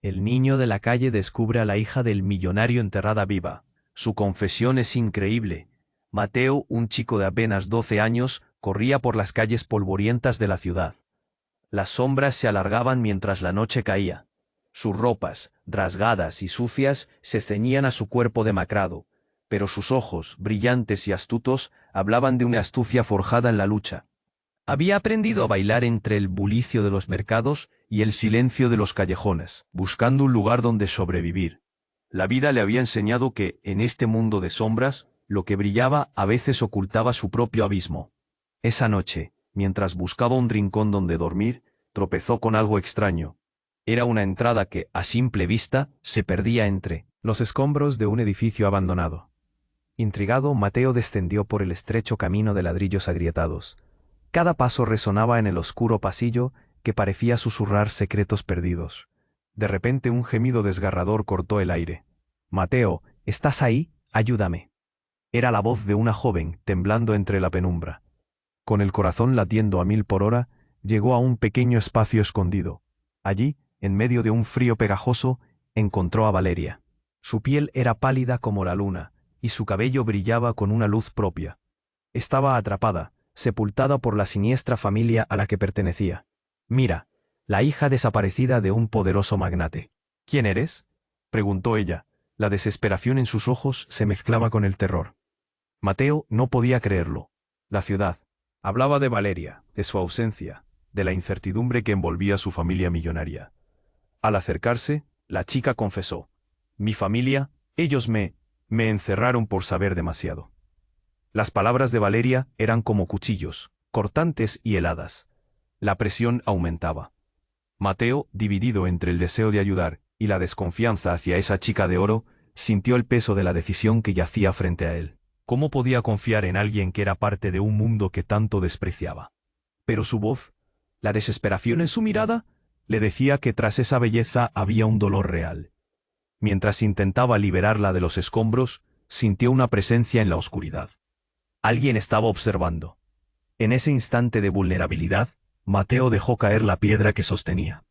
El niño de la calle descubre a la hija del millonario enterrada viva. Su confesión es increíble. Mateo, un chico de apenas 12 años, corría por las calles polvorientas de la ciudad. Las sombras se alargaban mientras la noche caía. Sus ropas, rasgadas y sucias, se ceñían a su cuerpo demacrado, pero sus ojos, brillantes y astutos, hablaban de una astucia forjada en la lucha. Había aprendido a bailar entre el bulicio de los mercados y el silencio de los callejones, buscando un lugar donde sobrevivir. La vida le había enseñado que, en este mundo de sombras, lo que brillaba a veces ocultaba su propio abismo. Esa noche, mientras buscaba un rincón donde dormir, tropezó con algo extraño. Era una entrada que, a simple vista, se perdía entre los escombros de un edificio abandonado. Intrigado, Mateo descendió por el estrecho camino de ladrillos agrietados. Cada paso resonaba en el oscuro pasillo que parecía susurrar secretos perdidos. De repente un gemido desgarrador cortó el aire. «Mateo, ¿estás ahí? Ayúdame». Era la voz de una joven, temblando entre la penumbra. Con el corazón latiendo a 1000 por hora, llegó a un pequeño espacio escondido. Allí, en medio de un frío pegajoso, encontró a Valeria. Su piel era pálida como la luna, y su cabello brillaba con una luz propia. Estaba atrapada, sepultada por la siniestra familia a la que pertenecía. «Mira, la hija desaparecida de un poderoso magnate». «¿Quién eres?», preguntó ella. La desesperación en sus ojos se mezclaba con el terror. Mateo no podía creerlo. La ciudad. Hablaba de Valeria, de su ausencia, de la incertidumbre que envolvía a su familia millonaria. Al acercarse, la chica confesó: «Mi familia, ellos me encerraron por saber demasiado». Las palabras de Valeria eran como cuchillos, cortantes y heladas. La presión aumentaba. Mateo, dividido entre el deseo de ayudar y la desconfianza hacia esa chica de oro, sintió el peso de la decisión que yacía frente a él. ¿Cómo podía confiar en alguien que era parte de un mundo que tanto despreciaba? Pero su voz, la desesperación en su mirada, le decía que tras esa belleza había un dolor real. Mientras intentaba liberarla de los escombros, sintió una presencia en la oscuridad. Alguien estaba observando. En ese instante de vulnerabilidad, Mateo dejó caer la piedra que sostenía.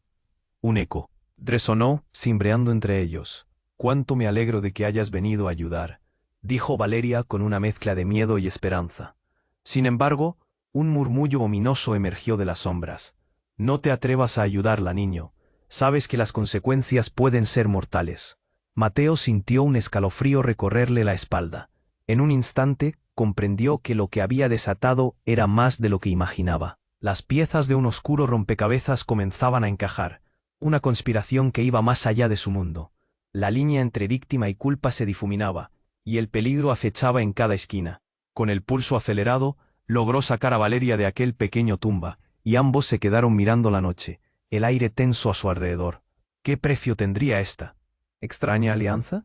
Un eco resonó, cimbreando entre ellos. «Cuánto me alegro de que hayas venido a ayudar», dijo Valeria con una mezcla de miedo y esperanza. Sin embargo, un murmullo ominoso emergió de las sombras. «No te atrevas a ayudarla, niño. Sabes que las consecuencias pueden ser mortales». Mateo sintió un escalofrío recorrerle la espalda. En un instante, comprendió que lo que había desatado era más de lo que imaginaba. Las piezas de un oscuro rompecabezas comenzaban a encajar. Una conspiración que iba más allá de su mundo. La línea entre víctima y culpa se difuminaba, y el peligro acechaba en cada esquina. Con el pulso acelerado, logró sacar a Valeria de aquel pequeño tumba, y ambos se quedaron mirando la noche, el aire tenso a su alrededor. ¿Qué precio tendría esta extraña alianza?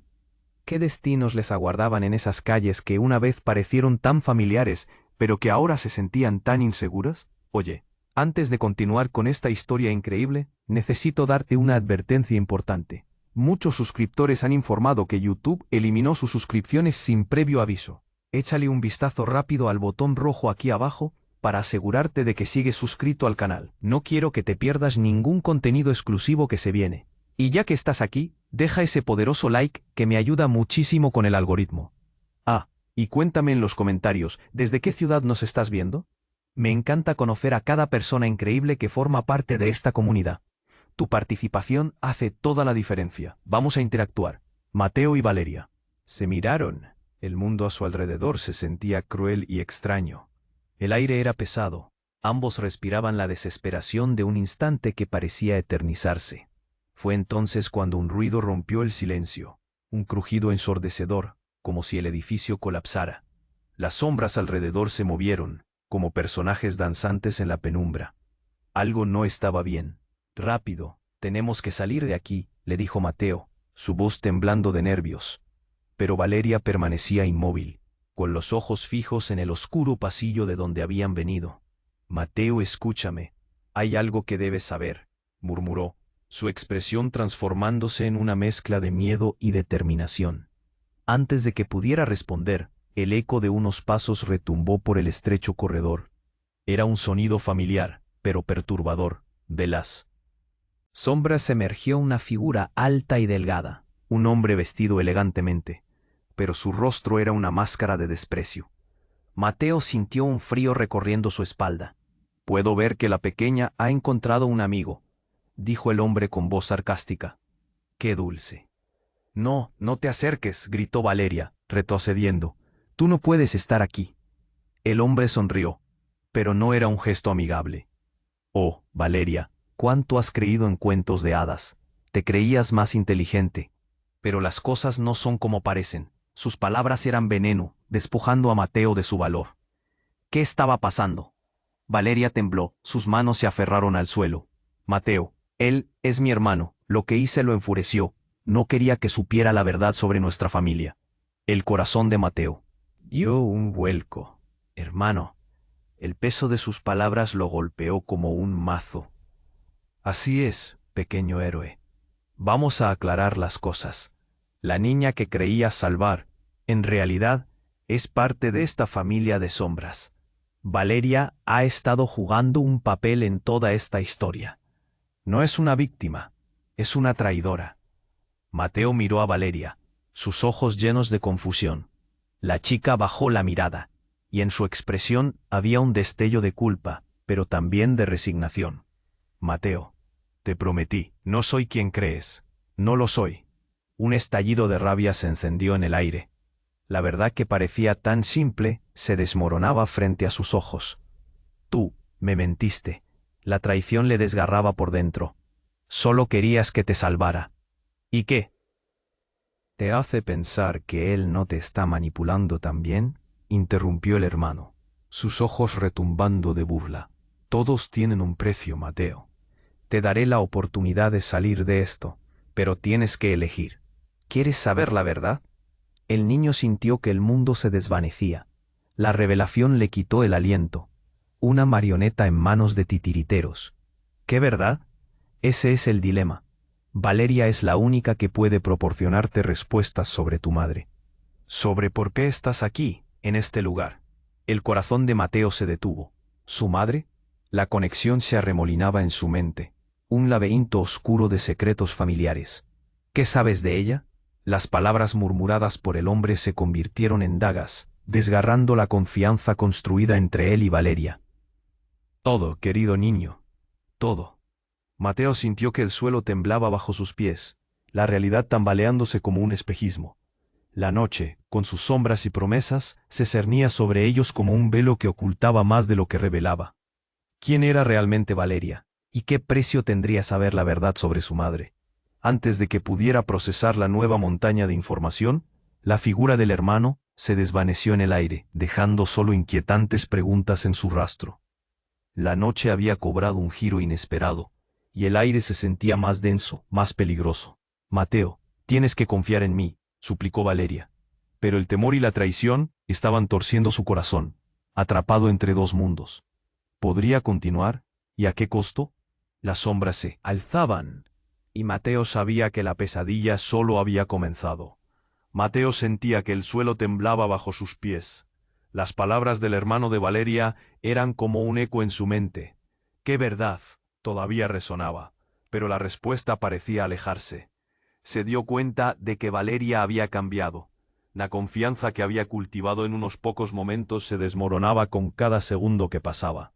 ¿Qué destinos les aguardaban en esas calles que una vez parecieron tan familiares, pero que ahora se sentían tan inseguras? Oye, antes de continuar con esta historia increíble, necesito darte una advertencia importante. Muchos suscriptores han informado que YouTube eliminó sus suscripciones sin previo aviso. Échale un vistazo rápido al botón rojo aquí abajo para asegurarte de que sigues suscrito al canal. No quiero que te pierdas ningún contenido exclusivo que se viene. Y ya que estás aquí, deja ese poderoso like que me ayuda muchísimo con el algoritmo. Ah, y cuéntame en los comentarios, ¿desde qué ciudad nos estás viendo? Me encanta conocer a cada persona increíble que forma parte de esta comunidad. Tu participación hace toda la diferencia. Vamos a interactuar. Mateo y Valeria se miraron. El mundo a su alrededor se sentía cruel y extraño. El aire era pesado. Ambos respiraban la desesperación de un instante que parecía eternizarse. Fue entonces cuando un ruido rompió el silencio. Un crujido ensordecedor, como si el edificio colapsara. Las sombras alrededor se movieron, como personajes danzantes en la penumbra. Algo no estaba bien. «Rápido, tenemos que salir de aquí», le dijo Mateo, su voz temblando de nervios. Pero Valeria permanecía inmóvil, con los ojos fijos en el oscuro pasillo de donde habían venido. «Mateo, escúchame. Hay algo que debes saber», murmuró, su expresión transformándose en una mezcla de miedo y determinación. Antes de que pudiera responder, el eco de unos pasos retumbó por el estrecho corredor. Era un sonido familiar, pero perturbador, de las Sombras emergió una figura alta y delgada, un hombre vestido elegantemente, pero su rostro era una máscara de desprecio. Mateo sintió un frío recorriendo su espalda. «Puedo ver que la pequeña ha encontrado un amigo», dijo el hombre con voz sarcástica. «Qué dulce». «No, no te acerques», gritó Valeria, retrocediendo. «Tú no puedes estar aquí». El hombre sonrió, pero no era un gesto amigable. «Oh, Valeria, ¿cuánto has creído en cuentos de hadas? Te creías más inteligente. Pero las cosas no son como parecen». Sus palabras eran veneno, despojando a Mateo de su valor. ¿Qué estaba pasando? Valeria tembló, sus manos se aferraron al suelo. «Mateo, él es mi hermano, lo que hice lo enfureció. No quería que supiera la verdad sobre nuestra familia». El corazón de Mateo dio un vuelco. «Hermano». El peso de sus palabras lo golpeó como un mazo. «Así es, pequeño héroe. Vamos a aclarar las cosas. La niña que creías salvar, en realidad, es parte de esta familia de sombras. Valeria ha estado jugando un papel en toda esta historia. No es una víctima, es una traidora». Mateo miró a Valeria, sus ojos llenos de confusión. La chica bajó la mirada, y en su expresión había un destello de culpa, pero también de resignación. «Mateo, te prometí, no soy quien crees. No lo soy». Un estallido de rabia se encendió en el aire. La verdad que parecía tan simple se desmoronaba frente a sus ojos. «Tú, me mentiste». La traición le desgarraba por dentro. «Solo querías que te salvara». «¿Y qué? ¿Te hace pensar que él no te está manipulando también?», interrumpió el hermano, sus ojos retumbando de burla. «Todos tienen un precio, Mateo. Te daré la oportunidad de salir de esto, pero tienes que elegir. ¿Quieres saber la verdad?». El niño sintió que el mundo se desvanecía. La revelación le quitó el aliento. Una marioneta en manos de titiriteros. ¿Qué verdad? Ese es el dilema. Valeria es la única que puede proporcionarte respuestas sobre tu madre. Sobre por qué estás aquí, en este lugar. El corazón de Mateo se detuvo. ¿Su madre? La conexión se arremolinaba en su mente. Un laberinto oscuro de secretos familiares. ¿Qué sabes de ella? Las palabras murmuradas por el hombre se convirtieron en dagas, desgarrando la confianza construida entre él y Valeria. «Todo, querido niño. Todo». Mateo sintió que el suelo temblaba bajo sus pies, la realidad tambaleándose como un espejismo. La noche, con sus sombras y promesas, se cernía sobre ellos como un velo que ocultaba más de lo que revelaba. ¿Quién era realmente Valeria? ¿Y qué precio tendría saber la verdad sobre su madre? Antes de que pudiera procesar la nueva montaña de información, la figura del hermano se desvaneció en el aire, dejando solo inquietantes preguntas en su rastro. La noche había cobrado un giro inesperado, y el aire se sentía más denso, más peligroso. «Mateo, tienes que confiar en mí», suplicó Valeria. Pero el temor y la traición estaban torciendo su corazón, atrapado entre dos mundos. ¿Podría continuar? ¿Y a qué costo? Las sombras se alzaban, y Mateo sabía que la pesadilla solo había comenzado. Mateo sentía que el suelo temblaba bajo sus pies. Las palabras del hermano de Valeria eran como un eco en su mente. «¡Qué verdad!» todavía resonaba, pero la respuesta parecía alejarse. Se dio cuenta de que Valeria había cambiado. La confianza que había cultivado en unos pocos momentos se desmoronaba con cada segundo que pasaba.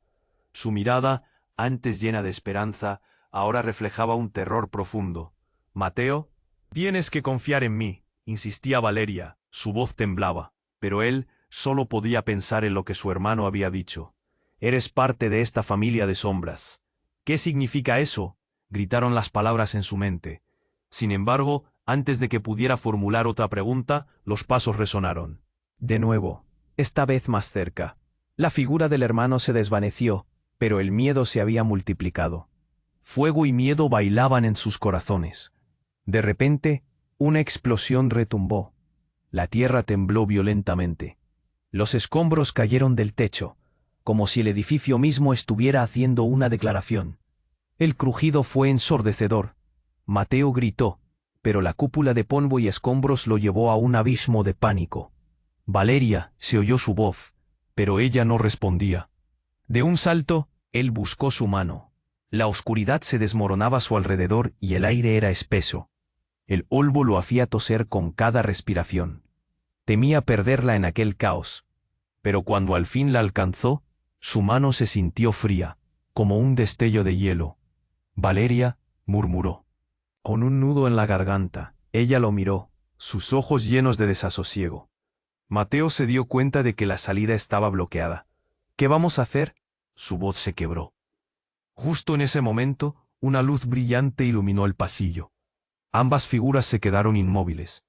Su mirada, antes llena de esperanza, ahora reflejaba un terror profundo. «Mateo, tienes que confiar en mí», insistía Valeria, su voz temblaba, pero él solo podía pensar en lo que su hermano había dicho. «Eres parte de esta familia de sombras». «¿Qué significa eso?», gritaron las palabras en su mente. Sin embargo, antes de que pudiera formular otra pregunta, los pasos resonaron. De nuevo, esta vez más cerca. La figura del hermano se desvaneció, pero el miedo se había multiplicado. Fuego y miedo bailaban en sus corazones. De repente, una explosión retumbó. La tierra tembló violentamente. Los escombros cayeron del techo, como si el edificio mismo estuviera haciendo una declaración. El crujido fue ensordecedor. Mateo gritó, pero la cúpula de polvo y escombros lo llevó a un abismo de pánico. «Valeria», se oyó su voz, pero ella no respondía. De un salto, él buscó su mano. La oscuridad se desmoronaba a su alrededor y el aire era espeso. El polvo lo hacía toser con cada respiración. Temía perderla en aquel caos. Pero cuando al fin la alcanzó, su mano se sintió fría, como un destello de hielo. «Valeria», murmuró. Con un nudo en la garganta, ella lo miró, sus ojos llenos de desasosiego. Mateo se dio cuenta de que la salida estaba bloqueada. «¿Qué vamos a hacer?». Su voz se quebró. Justo en ese momento, una luz brillante iluminó el pasillo. Ambas figuras se quedaron inmóviles.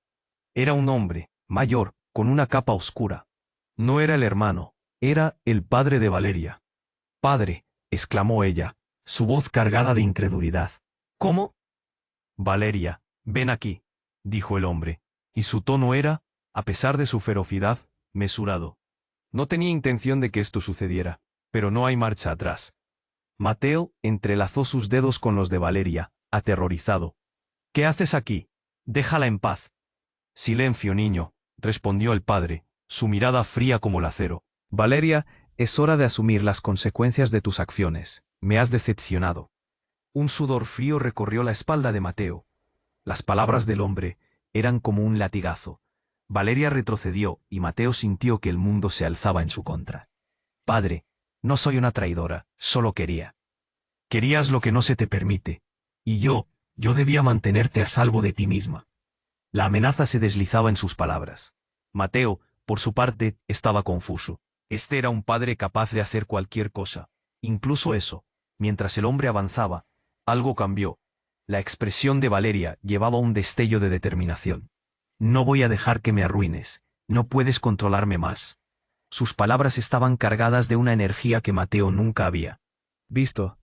Era un hombre, mayor, con una capa oscura. No era el hermano, era el padre de Valeria. «Padre», exclamó ella, su voz cargada de incredulidad. «¿Cómo?». «Valeria, ven aquí», dijo el hombre, y su tono era, a pesar de su ferocidad, mesurado. No tenía intención de que esto sucediera, pero no hay marcha atrás. Mateo entrelazó sus dedos con los de Valeria, aterrorizado. «¿Qué haces aquí? Déjala en paz». «Silencio, niño», respondió el padre, su mirada fría como el acero. «Valeria, es hora de asumir las consecuencias de tus acciones. Me has decepcionado». Un sudor frío recorrió la espalda de Mateo. Las palabras del hombre eran como un latigazo. Valeria retrocedió y Mateo sintió que el mundo se alzaba en su contra. «Padre, no soy una traidora, solo quería». «Querías lo que no se te permite. Y yo debía mantenerte a salvo de ti misma». La amenaza se deslizaba en sus palabras. Mateo, por su parte, estaba confuso. Este era un padre capaz de hacer cualquier cosa. Incluso eso. Mientras el hombre avanzaba, algo cambió. La expresión de Valeria llevaba un destello de determinación. «No voy a dejar que me arruines. No puedes controlarme más». Sus palabras estaban cargadas de una energía que Mateo nunca había visto.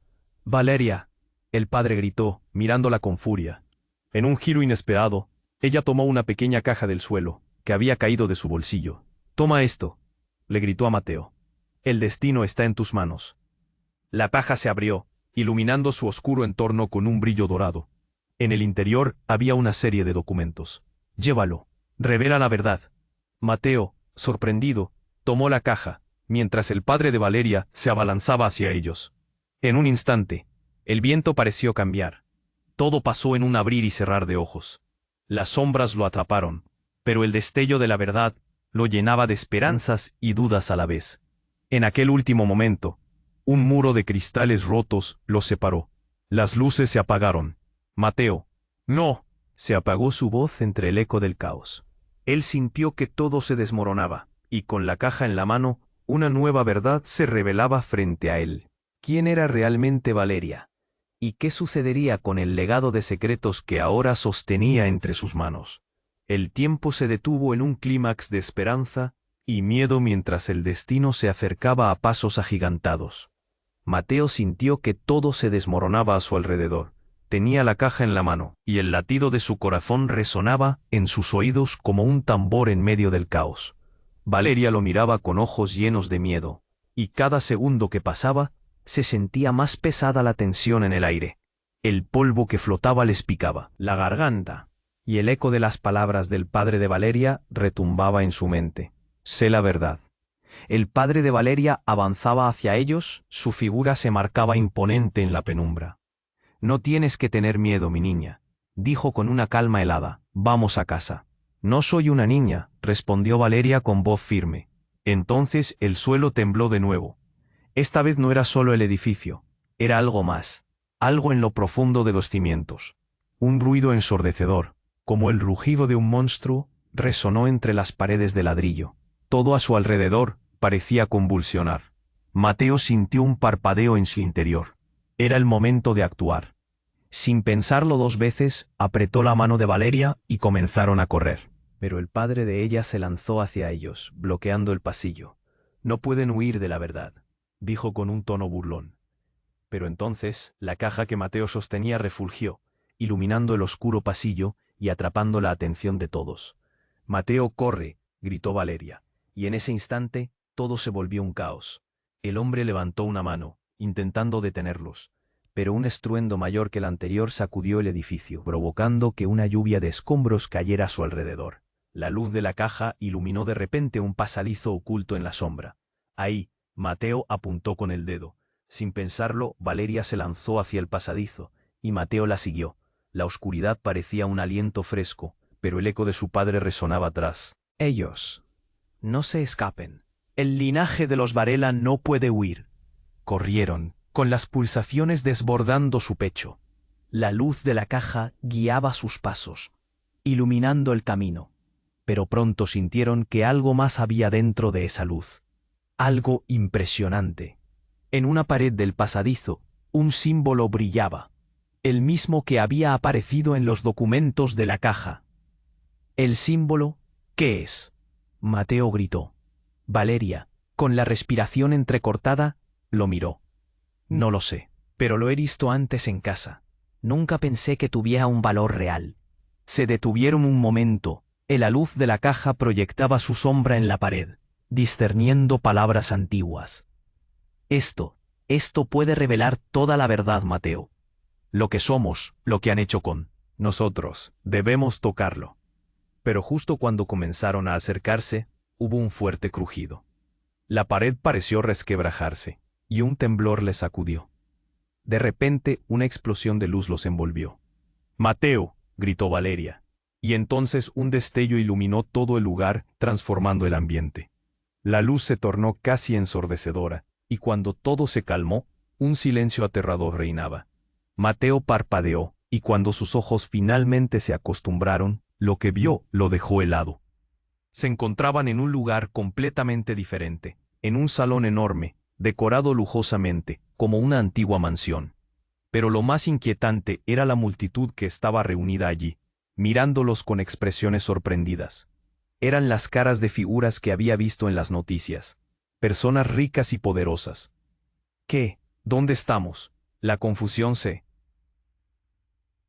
«Valeria», el padre gritó, mirándola con furia. En un giro inesperado, ella tomó una pequeña caja del suelo, que había caído de su bolsillo. «Toma esto», le gritó a Mateo. «El destino está en tus manos». La caja se abrió, iluminando su oscuro entorno con un brillo dorado. En el interior había una serie de documentos. «Llévalo. Revela la verdad». Mateo, sorprendido, tomó la caja, mientras el padre de Valeria se abalanzaba hacia ellos. En un instante, el viento pareció cambiar. Todo pasó en un abrir y cerrar de ojos. Las sombras lo atraparon, pero el destello de la verdad lo llenaba de esperanzas y dudas a la vez. En aquel último momento, un muro de cristales rotos los separó. Las luces se apagaron. «Mateo». «No». Se apagó su voz entre el eco del caos. Él sintió que todo se desmoronaba, y con la caja en la mano, una nueva verdad se revelaba frente a él. ¿Quién era realmente Valeria? ¿Y qué sucedería con el legado de secretos que ahora sostenía entre sus manos? El tiempo se detuvo en un clímax de esperanza y miedo mientras el destino se acercaba a pasos agigantados. Mateo sintió que todo se desmoronaba a su alrededor. Tenía la caja en la mano, y el latido de su corazón resonaba en sus oídos como un tambor en medio del caos. Valeria lo miraba con ojos llenos de miedo, y cada segundo que pasaba, se sentía más pesada la tensión en el aire. El polvo que flotaba les picaba la garganta, y el eco de las palabras del padre de Valeria retumbaba en su mente. «Sé la verdad». El padre de Valeria avanzaba hacia ellos, su figura se marcaba imponente en la penumbra. «No tienes que tener miedo, mi niña», dijo con una calma helada. «Vamos a casa». «No soy una niña», respondió Valeria con voz firme. Entonces el suelo tembló de nuevo. Esta vez no era solo el edificio, era algo más, algo en lo profundo de los cimientos. Un ruido ensordecedor, como el rugido de un monstruo, resonó entre las paredes de ladrillo. Todo a su alrededor parecía convulsionar. Mateo sintió un parpadeo en su interior. Era el momento de actuar. Sin pensarlo dos veces, apretó la mano de Valeria y comenzaron a correr. Pero el padre de ella se lanzó hacia ellos, bloqueando el pasillo. «No pueden huir de la verdad», dijo con un tono burlón. Pero entonces, la caja que Mateo sostenía refulgió, iluminando el oscuro pasillo y atrapando la atención de todos. «Mateo, corre», gritó Valeria, y en ese instante, todo se volvió un caos. El hombre levantó una mano, intentando detenerlos, pero un estruendo mayor que el anterior sacudió el edificio, provocando que una lluvia de escombros cayera a su alrededor. La luz de la caja iluminó de repente un pasadizo oculto en la sombra. Ahí, Mateo apuntó con el dedo. Sin pensarlo, Valeria se lanzó hacia el pasadizo, y Mateo la siguió. La oscuridad parecía un aliento fresco, pero el eco de su padre resonaba atrás. Ellos no se escapen. El linaje de los Varela no puede huir. Corrieron, con las pulsaciones desbordando su pecho. La luz de la caja guiaba sus pasos, iluminando el camino. Pero pronto sintieron que algo más había dentro de esa luz. Algo impresionante. En una pared del pasadizo, un símbolo brillaba. El mismo que había aparecido en los documentos de la caja. ¿El símbolo qué es? Mateo gritó. Valeria, con la respiración entrecortada, lo miró. No lo sé, pero lo he visto antes en casa. Nunca pensé que tuviera un valor real. Se detuvieron un momento. La luz de la caja proyectaba su sombra en la pared, discerniendo palabras antiguas. Esto puede revelar toda la verdad, Mateo. Lo que somos, lo que han hecho con nosotros, debemos tocarlo. Pero justo cuando comenzaron a acercarse, hubo un fuerte crujido. La pared pareció resquebrajarse, y un temblor les sacudió. De repente, una explosión de luz los envolvió. «¡Mateo!», gritó Valeria. Y entonces un destello iluminó todo el lugar, transformando el ambiente. La luz se tornó casi ensordecedora, y cuando todo se calmó, un silencio aterrador reinaba. Mateo parpadeó, y cuando sus ojos finalmente se acostumbraron, lo que vio lo dejó helado. Se encontraban en un lugar completamente diferente, en un salón enorme, decorado lujosamente, como una antigua mansión. Pero lo más inquietante era la multitud que estaba reunida allí, mirándolos con expresiones sorprendidas. Eran las caras de figuras que había visto en las noticias, personas ricas y poderosas. ¿Qué? ¿Dónde estamos? La confusión se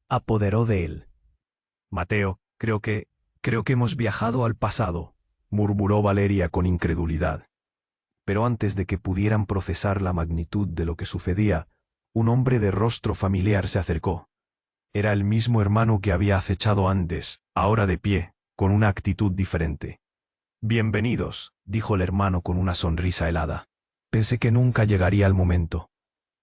apoderó de él. Mateo, creo que hemos viajado al pasado, murmuró Valeria con incredulidad. Pero antes de que pudieran procesar la magnitud de lo que sucedía, un hombre de rostro familiar se acercó. Era el mismo hermano que había acechado antes, ahora de pie, con una actitud diferente. «Bienvenidos», dijo el hermano con una sonrisa helada. «Pensé que nunca llegaría el momento.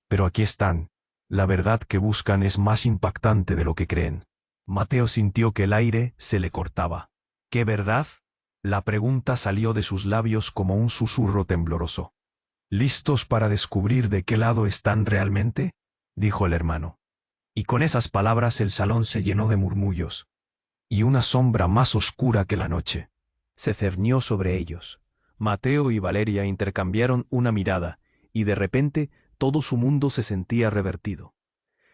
Pero aquí están. La verdad que buscan es más impactante de lo que creen». Mateo sintió que el aire se le cortaba. «¿Qué verdad?». La pregunta salió de sus labios como un susurro tembloroso. «¿Listos para descubrir de qué lado están realmente?», dijo el hermano. Y con esas palabras el salón se llenó de murmullos. Y una sombra más oscura que la noche se cernió sobre ellos. Mateo y Valeria intercambiaron una mirada, y de repente todo su mundo se sentía revertido.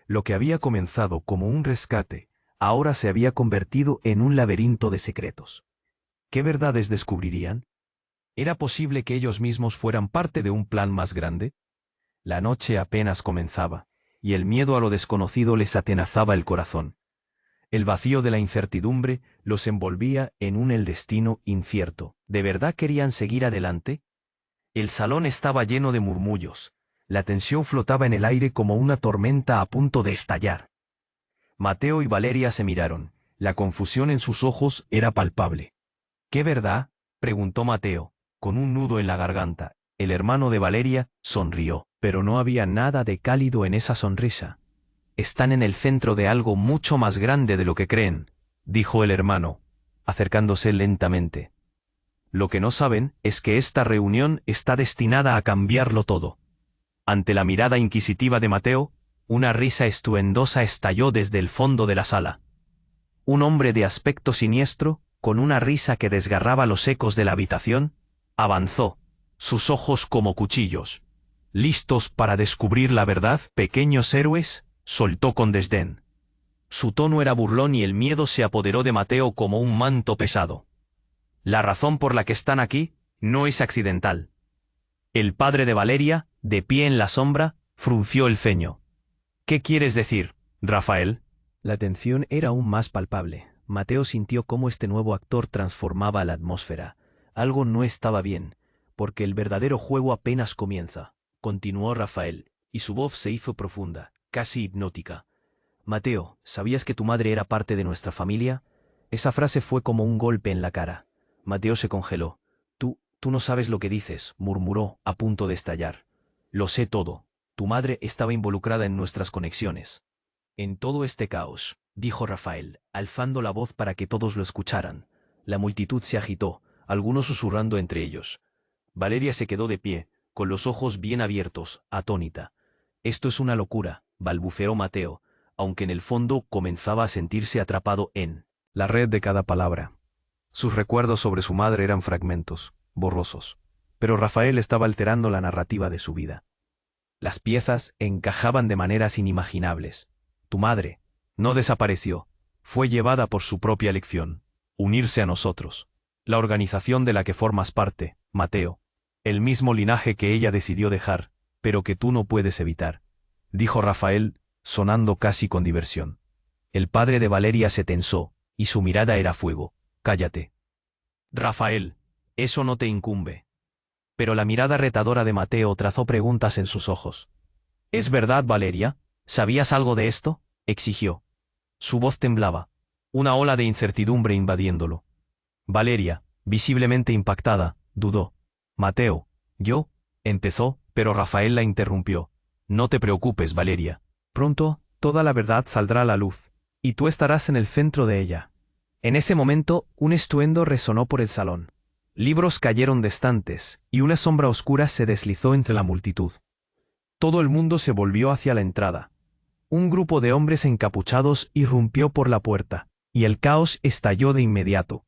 Lo que había comenzado como un rescate, ahora se había convertido en un laberinto de secretos. ¿Qué verdades descubrirían? ¿Era posible que ellos mismos fueran parte de un plan más grande? La noche apenas comenzaba, y el miedo a lo desconocido les atenazaba el corazón. El vacío de la incertidumbre los envolvía en el destino incierto. ¿De verdad querían seguir adelante? El salón estaba lleno de murmullos. La tensión flotaba en el aire como una tormenta a punto de estallar. Mateo y Valeria se miraron. La confusión en sus ojos era palpable. «¿Qué verdad?», preguntó Mateo, con un nudo en la garganta. El hermano de Valeria sonrió, pero no había nada de cálido en esa sonrisa. «Están en el centro de algo mucho más grande de lo que creen», dijo el hermano, acercándose lentamente. «Lo que no saben es que esta reunión está destinada a cambiarlo todo». Ante la mirada inquisitiva de Mateo, una risa estruendosa estalló desde el fondo de la sala. Un hombre de aspecto siniestro, con una risa que desgarraba los ecos de la habitación, avanzó, sus ojos como cuchillos. «¿Listos para descubrir la verdad, pequeños héroes?», soltó con desdén. Su tono era burlón y el miedo se apoderó de Mateo como un manto pesado. «La razón por la que están aquí no es accidental». El padre de Valeria, de pie en la sombra, frunció el ceño. «¿Qué quieres decir, Rafael?». La tensión era aún más palpable. Mateo sintió cómo este nuevo actor transformaba la atmósfera. Algo no estaba bien, porque el verdadero juego apenas comienza, continuó Rafael, y su voz se hizo profunda, casi hipnótica. «Mateo, ¿sabías que tu madre era parte de nuestra familia?». Esa frase fue como un golpe en la cara. Mateo se congeló. Tú no sabes lo que dices», murmuró, a punto de estallar. «Lo sé todo. Tu madre estaba involucrada en nuestras conexiones. En todo este caos, dijo Rafael, alzando la voz para que todos lo escucharan. La multitud se agitó, algunos susurrando entre ellos. Valeria se quedó de pie, con los ojos bien abiertos, atónita. Esto es una locura, balbuceó Mateo, aunque en el fondo comenzaba a sentirse atrapado en la red de cada palabra. Sus recuerdos sobre su madre eran fragmentos, borrosos, pero Rafael estaba alterando la narrativa de su vida. Las piezas encajaban de maneras inimaginables. Tu madre no desapareció, fue llevada por su propia elección, unirse a nosotros, la organización de la que formas parte, Mateo, el mismo linaje que ella decidió dejar, pero que tú no puedes evitar, dijo Rafael, sonando casi con diversión. El padre de Valeria se tensó, y su mirada era fuego. Cállate. Rafael, eso no te incumbe. Pero la mirada retadora de Mateo trazó preguntas en sus ojos. ¿Es verdad, Valeria? ¿Sabías algo de esto?, exigió. Su voz temblaba, una ola de incertidumbre invadiéndolo. Valeria, visiblemente impactada, dudó. Mateo, yo, empezó, pero Rafael la interrumpió. No te preocupes, Valeria. Pronto, toda la verdad saldrá a la luz, y tú estarás en el centro de ella. En ese momento, un estruendo resonó por el salón. Libros cayeron de estantes, y una sombra oscura se deslizó entre la multitud. Todo el mundo se volvió hacia la entrada. Un grupo de hombres encapuchados irrumpió por la puerta, y el caos estalló de inmediato.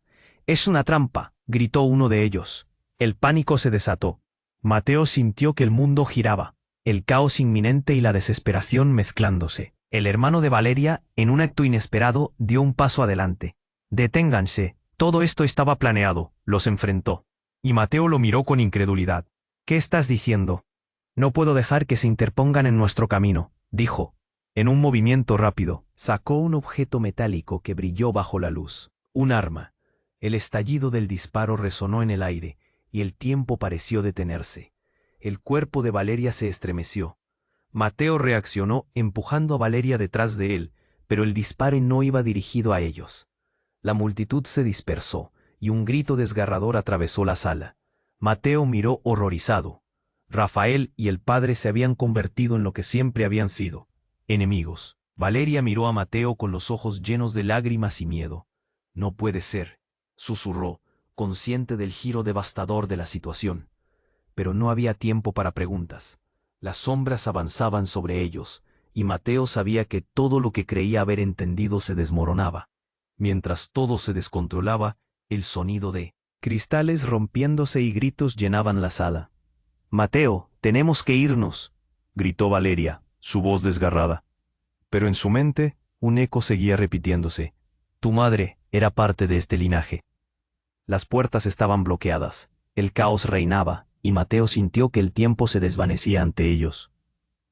«Es una trampa», gritó uno de ellos. El pánico se desató. Mateo sintió que el mundo giraba, el caos inminente y la desesperación mezclándose. El hermano de Valeria, en un acto inesperado, dio un paso adelante. «Deténganse, todo esto estaba planeado», los enfrentó. Y Mateo lo miró con incredulidad. «¿Qué estás diciendo?» «No puedo dejar que se interpongan en nuestro camino», dijo. En un movimiento rápido, sacó un objeto metálico que brilló bajo la luz. Un arma. El estallido del disparo resonó en el aire, y el tiempo pareció detenerse. El cuerpo de Valeria se estremeció. Mateo reaccionó empujando a Valeria detrás de él, pero el disparo no iba dirigido a ellos. La multitud se dispersó, y un grito desgarrador atravesó la sala. Mateo miró horrorizado. Rafael y el padre se habían convertido en lo que siempre habían sido: enemigos. Valeria miró a Mateo con los ojos llenos de lágrimas y miedo. «No puede ser», susurró, consciente del giro devastador de la situación. Pero no había tiempo para preguntas. Las sombras avanzaban sobre ellos, y Mateo sabía que todo lo que creía haber entendido se desmoronaba. Mientras todo se descontrolaba, el sonido de cristales rompiéndose y gritos llenaban la sala. «Mateo, tenemos que irnos», gritó Valeria, su voz desgarrada. Pero en su mente, un eco seguía repitiéndose. «Tu madre era parte de este linaje». Las puertas estaban bloqueadas, el caos reinaba, y Mateo sintió que el tiempo se desvanecía ante ellos.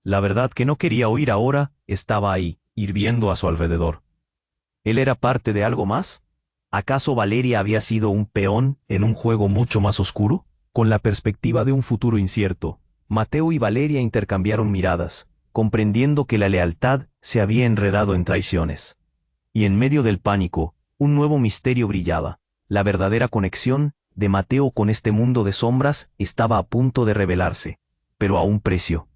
La verdad que no quería oír ahora estaba ahí, hirviendo a su alrededor. ¿Él era parte de algo más? ¿Acaso Valeria había sido un peón en un juego mucho más oscuro? Con la perspectiva de un futuro incierto, Mateo y Valeria intercambiaron miradas, comprendiendo que la lealtad se había enredado en traiciones. Y en medio del pánico, un nuevo misterio brillaba. La verdadera conexión de Mateo con este mundo de sombras estaba a punto de revelarse, pero a un precio.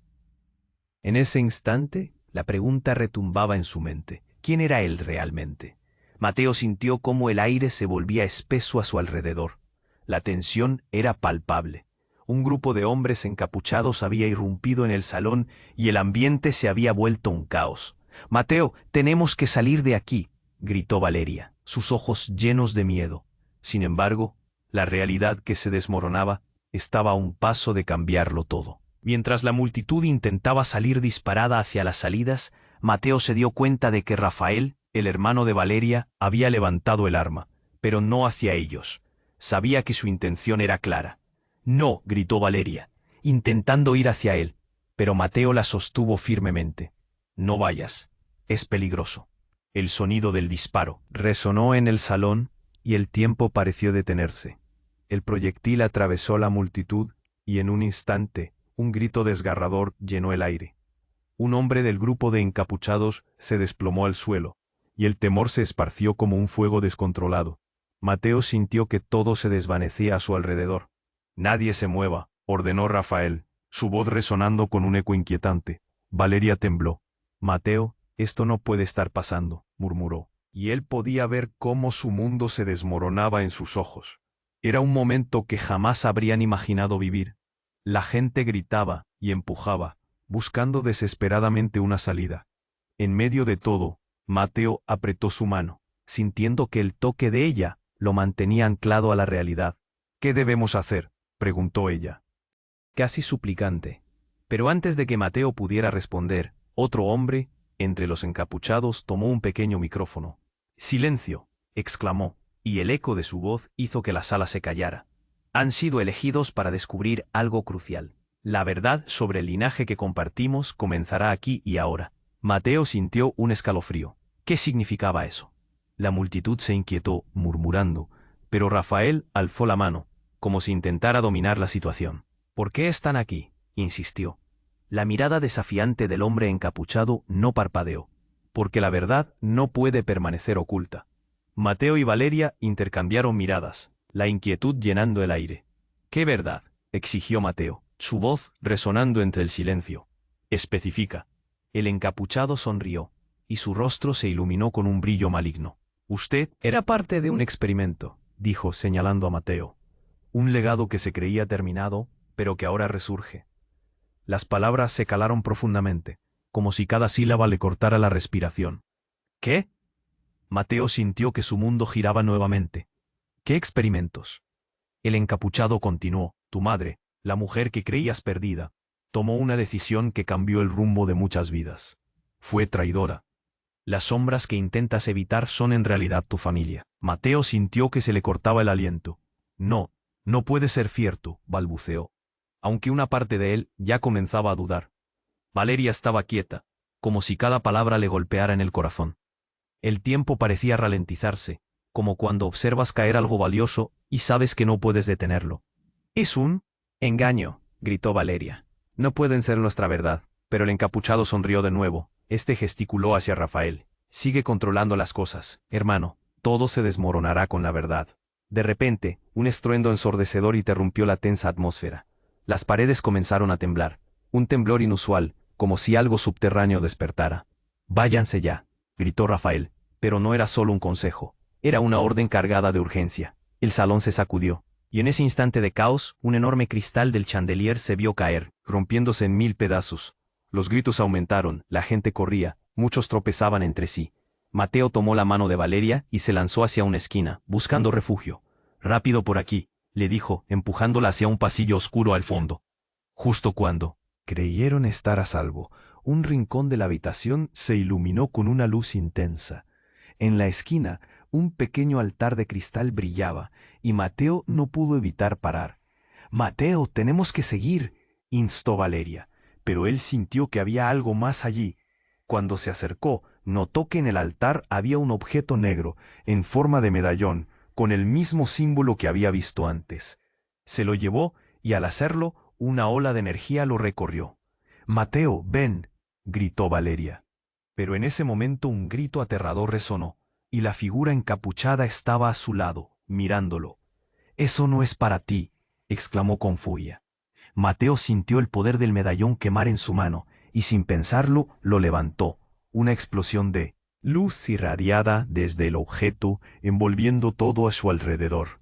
En ese instante, la pregunta retumbaba en su mente. ¿Quién era él realmente? Mateo sintió cómo el aire se volvía espeso a su alrededor. La tensión era palpable. Un grupo de hombres encapuchados había irrumpido en el salón y el ambiente se había vuelto un caos. «Mateo, tenemos que salir de aquí», gritó Valeria, sus ojos llenos de miedo. Sin embargo, la realidad que se desmoronaba estaba a un paso de cambiarlo todo. Mientras la multitud intentaba salir disparada hacia las salidas, Mateo se dio cuenta de que Rafael, el hermano de Valeria, había levantado el arma, pero no hacia ellos. Sabía que su intención era clara. «No», gritó Valeria, intentando ir hacia él, pero Mateo la sostuvo firmemente. «No vayas, es peligroso». El sonido del disparo resonó en el salón y el tiempo pareció detenerse. El proyectil atravesó la multitud y en un instante un grito desgarrador llenó el aire. Un hombre del grupo de encapuchados se desplomó al suelo, y el temor se esparció como un fuego descontrolado. Mateo sintió que todo se desvanecía a su alrededor. «Nadie se mueva», ordenó Rafael, su voz resonando con un eco inquietante. Valeria tembló. Mateo, esto no puede estar pasando, murmuró, y él podía ver cómo su mundo se desmoronaba en sus ojos. Era un momento que jamás habrían imaginado vivir. La gente gritaba y empujaba, buscando desesperadamente una salida. En medio de todo, Mateo apretó su mano, sintiendo que el toque de ella lo mantenía anclado a la realidad. ¿Qué debemos hacer?, preguntó ella, casi suplicante. Pero antes de que Mateo pudiera responder, otro hombre, entre los encapuchados, tomó un pequeño micrófono. «¡Silencio!», exclamó, y el eco de su voz hizo que la sala se callara. «Han sido elegidos para descubrir algo crucial. La verdad sobre el linaje que compartimos comenzará aquí y ahora». Mateo sintió un escalofrío. ¿Qué significaba eso? La multitud se inquietó, murmurando, pero Rafael alzó la mano, como si intentara dominar la situación. «¿Por qué están aquí?», insistió. La mirada desafiante del hombre encapuchado no parpadeó, porque la verdad no puede permanecer oculta. Mateo y Valeria intercambiaron miradas, la inquietud llenando el aire. «¿Qué verdad?», exigió Mateo, su voz resonando entre el silencio. «Especifica». El encapuchado sonrió, y su rostro se iluminó con un brillo maligno. «Usted era parte de un experimento», dijo señalando a Mateo. «Un legado que se creía terminado, pero que ahora resurge». Las palabras se calaron profundamente, como si cada sílaba le cortara la respiración. «¿Qué?». Mateo sintió que su mundo giraba nuevamente. «¿Qué experimentos?». El encapuchado continuó. «Tu madre, la mujer que creías perdida, tomó una decisión que cambió el rumbo de muchas vidas. Fue traidora. Las sombras que intentas evitar son en realidad tu familia». Mateo sintió que se le cortaba el aliento. «No, no puede ser cierto», balbuceó, aunque una parte de él ya comenzaba a dudar. Valeria estaba quieta, como si cada palabra le golpeara en el corazón. El tiempo parecía ralentizarse, como cuando observas caer algo valioso y sabes que no puedes detenerlo. «Es un engaño», gritó Valeria. «No pueden ser nuestra verdad». Pero el encapuchado sonrió de nuevo. Este gesticuló hacia Rafael. «Sigue controlando las cosas, hermano. Todo se desmoronará con la verdad». De repente, un estruendo ensordecedor interrumpió la tensa atmósfera. Las paredes comenzaron a temblar. Un temblor inusual, como si algo subterráneo despertara. «Váyanse ya», gritó Rafael. Pero no era solo un consejo. Era una orden cargada de urgencia. El salón se sacudió, y en ese instante de caos, un enorme cristal del chandelier se vio caer, rompiéndose en 1000 pedazos. Los gritos aumentaron, la gente corría, muchos tropezaban entre sí. Mateo tomó la mano de Valeria y se lanzó hacia una esquina, buscando refugio. «Rápido por aquí», le dijo, empujándola hacia un pasillo oscuro al fondo. Justo cuando creyeron estar a salvo, un rincón de la habitación se iluminó con una luz intensa. En la esquina, un pequeño altar de cristal brillaba, y Mateo no pudo evitar parar. «Mateo, tenemos que seguir», instó Valeria, pero él sintió que había algo más allí. Cuando se acercó, notó que en el altar había un objeto negro, en forma de medallón, con el mismo símbolo que había visto antes. Se lo llevó, y al hacerlo, una ola de energía lo recorrió. «Mateo, ven», gritó Valeria. Pero en ese momento un grito aterrador resonó, y la figura encapuchada estaba a su lado, mirándolo. «Eso no es para ti», exclamó con furia. Mateo sintió el poder del medallón quemar en su mano, y sin pensarlo, lo levantó. Una explosión de luz irradiada desde el objeto, envolviendo todo a su alrededor.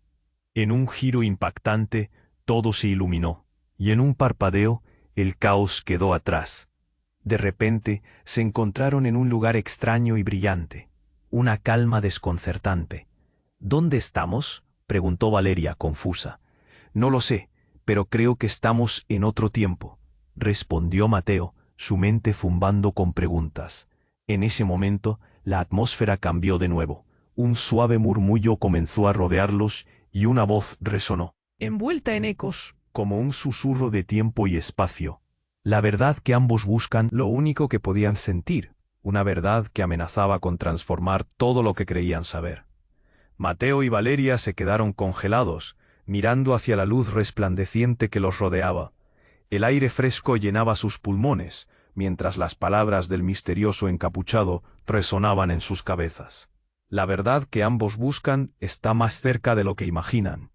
En un giro impactante, todo se iluminó, y en un parpadeo, el caos quedó atrás. De repente, se encontraron en un lugar extraño y brillante. Una calma desconcertante. «¿Dónde estamos?», preguntó Valeria, confusa. «No lo sé, pero creo que estamos en otro tiempo», respondió Mateo, su mente zumbando con preguntas. En ese momento, la atmósfera cambió de nuevo. Un suave murmullo comenzó a rodearlos y una voz resonó, envuelta en ecos, como un susurro de tiempo y espacio. La verdad que ambos buscan, lo único que podían sentir, una verdad que amenazaba con transformar todo lo que creían saber. Mateo y Valeria se quedaron congelados, mirando hacia la luz resplandeciente que los rodeaba. El aire fresco llenaba sus pulmones, mientras las palabras del misterioso encapuchado resonaban en sus cabezas. La verdad que ambos buscan está más cerca de lo que imaginan.